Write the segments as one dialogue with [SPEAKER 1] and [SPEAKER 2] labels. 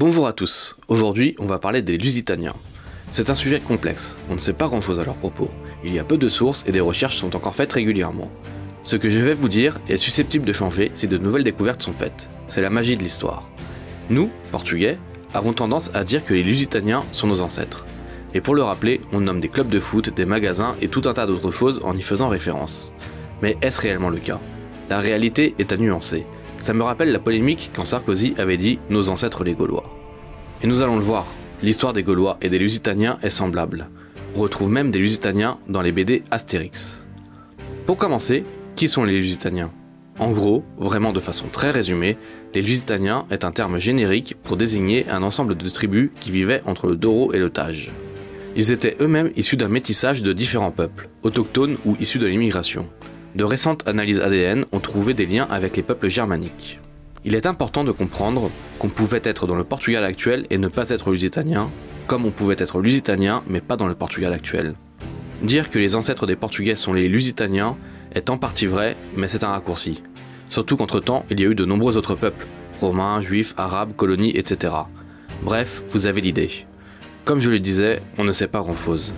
[SPEAKER 1] Bonjour à tous, aujourd'hui on va parler des Lusitaniens. C'est un sujet complexe, on ne sait pas grand chose à leur propos, il y a peu de sources et des recherches sont encore faites régulièrement. Ce que je vais vous dire est susceptible de changer si de nouvelles découvertes sont faites, c'est la magie de l'histoire. Nous, Portugais, avons tendance à dire que les Lusitaniens sont nos ancêtres. Et pour le rappeler, on nomme des clubs de foot, des magasins et tout un tas d'autres choses en y faisant référence. Mais est-ce réellement le cas ? La réalité est à nuancer. Ça me rappelle la polémique quand Sarkozy avait dit « nos ancêtres les Gaulois ». Et nous allons le voir, l'histoire des Gaulois et des Lusitaniens est semblable. On retrouve même des Lusitaniens dans les BD Astérix. Pour commencer, qui sont les Lusitaniens ? En gros, vraiment de façon très résumée, les Lusitaniens est un terme générique pour désigner un ensemble de tribus qui vivaient entre le Douro et le Tage. Ils étaient eux-mêmes issus d'un métissage de différents peuples, autochtones ou issus de l'immigration. De récentes analyses ADN ont trouvé des liens avec les peuples germaniques. Il est important de comprendre qu'on pouvait être dans le Portugal actuel et ne pas être lusitanien, comme on pouvait être lusitanien mais pas dans le Portugal actuel. Dire que les ancêtres des Portugais sont les Lusitaniens est en partie vrai, mais c'est un raccourci. Surtout qu'entre-temps, il y a eu de nombreux autres peuples, romains, juifs, arabes, colonies, etc. Bref, vous avez l'idée. Comme je le disais, on ne sait pas grand-chose.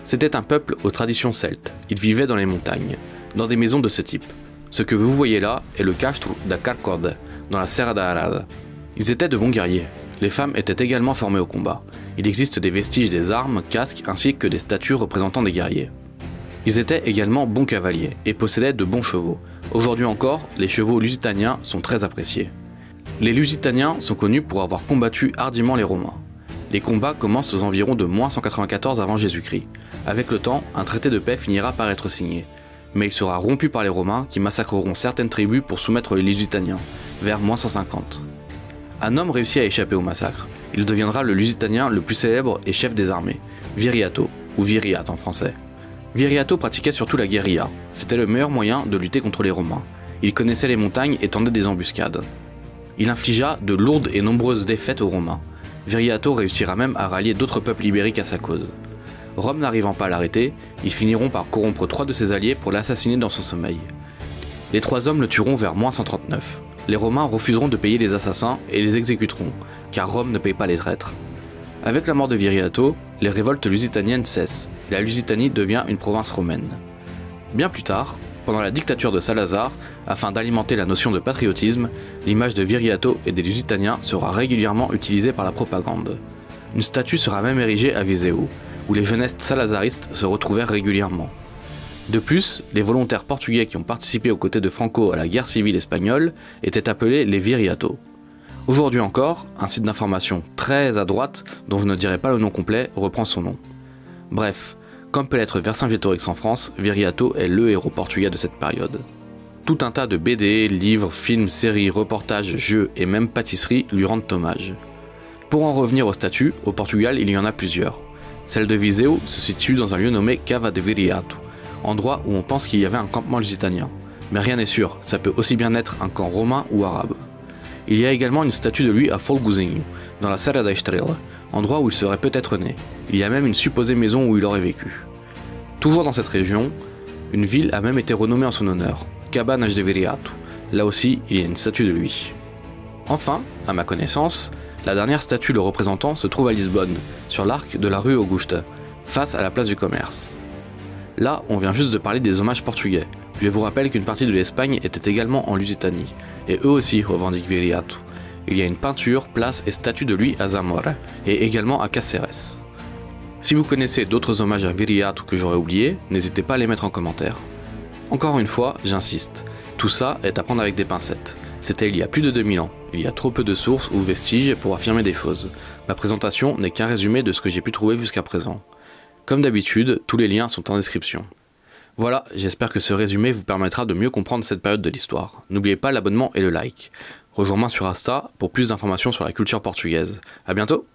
[SPEAKER 1] C'était un peuple aux traditions celtes, ils vivaient dans les montagnes, dans des maisons de ce type. Ce que vous voyez là est le Castro da Carcorde, dans la Serra da Arada. Ils étaient de bons guerriers. Les femmes étaient également formées au combat. Il existe des vestiges des armes, casques, ainsi que des statues représentant des guerriers. Ils étaient également bons cavaliers et possédaient de bons chevaux. Aujourd'hui encore, les chevaux lusitaniens sont très appréciés. Les Lusitaniens sont connus pour avoir combattu hardiment les Romains. Les combats commencent aux environs de -194 avant Jésus-Christ. Avec le temps, un traité de paix finira par être signé. Mais il sera rompu par les Romains qui massacreront certaines tribus pour soumettre les Lusitaniens, vers -150. Un homme réussit à échapper au massacre. Il deviendra le Lusitanien le plus célèbre et chef des armées, Viriato, ou Viriat en français. Viriato pratiquait surtout la guérilla, c'était le meilleur moyen de lutter contre les Romains. Il connaissait les montagnes et tendait des embuscades. Il infligea de lourdes et nombreuses défaites aux Romains. Viriato réussira même à rallier d'autres peuples ibériques à sa cause. Rome n'arrivant pas à l'arrêter, ils finiront par corrompre 3 de ses alliés pour l'assassiner dans son sommeil. Les 3 hommes le tueront vers -139. Les Romains refuseront de payer les assassins et les exécuteront, car Rome ne paye pas les traîtres. Avec la mort de Viriato, les révoltes lusitaniennes cessent, et la Lusitanie devient une province romaine. Bien plus tard, pendant la dictature de Salazar, afin d'alimenter la notion de patriotisme, l'image de Viriato et des Lusitaniens sera régulièrement utilisée par la propagande. Une statue sera même érigée à Viseu, où les jeunesses salazaristes se retrouvèrent régulièrement. De plus, les volontaires portugais qui ont participé aux côtés de Franco à la guerre civile espagnole étaient appelés les Viriato. Aujourd'hui encore, un site d'information très à droite, dont je ne dirai pas le nom complet, reprend son nom. Bref, comme peut l'être Vercingétorix en France, Viriato est le héros portugais de cette période. Tout un tas de BD, livres, films, séries, reportages, jeux et même pâtisseries lui rendent hommage. Pour en revenir aux statues, au Portugal il y en a plusieurs. Celle de Viseu se situe dans un lieu nommé Cava de Viriato, endroit où on pense qu'il y avait un campement lusitanien. Mais rien n'est sûr, ça peut aussi bien être un camp romain ou arabe. Il y a également une statue de lui à Folguzinho, dans la Serra da Estrela, endroit où il serait peut-être né. Il y a même une supposée maison où il aurait vécu. Toujours dans cette région, une ville a même été renommée en son honneur, Cabanas de Viriato. Là aussi, il y a une statue de lui. Enfin, à ma connaissance, la dernière statue le représentant se trouve à Lisbonne, sur l'arc de la rue Augusta, face à la place du commerce. Là, on vient juste de parler des hommages portugais. Je vous rappelle qu'une partie de l'Espagne était également en Lusitanie, et eux aussi revendiquent Viriato. Il y a une peinture, place et statue de lui à Zamora, et également à Cáceres. Si vous connaissez d'autres hommages à Viriato que j'aurais oubliés, n'hésitez pas à les mettre en commentaire. Encore une fois, j'insiste, tout ça est à prendre avec des pincettes. C'était il y a plus de 2000 ans, il y a trop peu de sources ou vestiges pour affirmer des choses. Ma présentation n'est qu'un résumé de ce que j'ai pu trouver jusqu'à présent. Comme d'habitude, tous les liens sont en description. Voilà, j'espère que ce résumé vous permettra de mieux comprendre cette période de l'histoire. N'oubliez pas l'abonnement et le like. Rejoins-moi sur Insta pour plus d'informations sur la culture portugaise. A bientôt!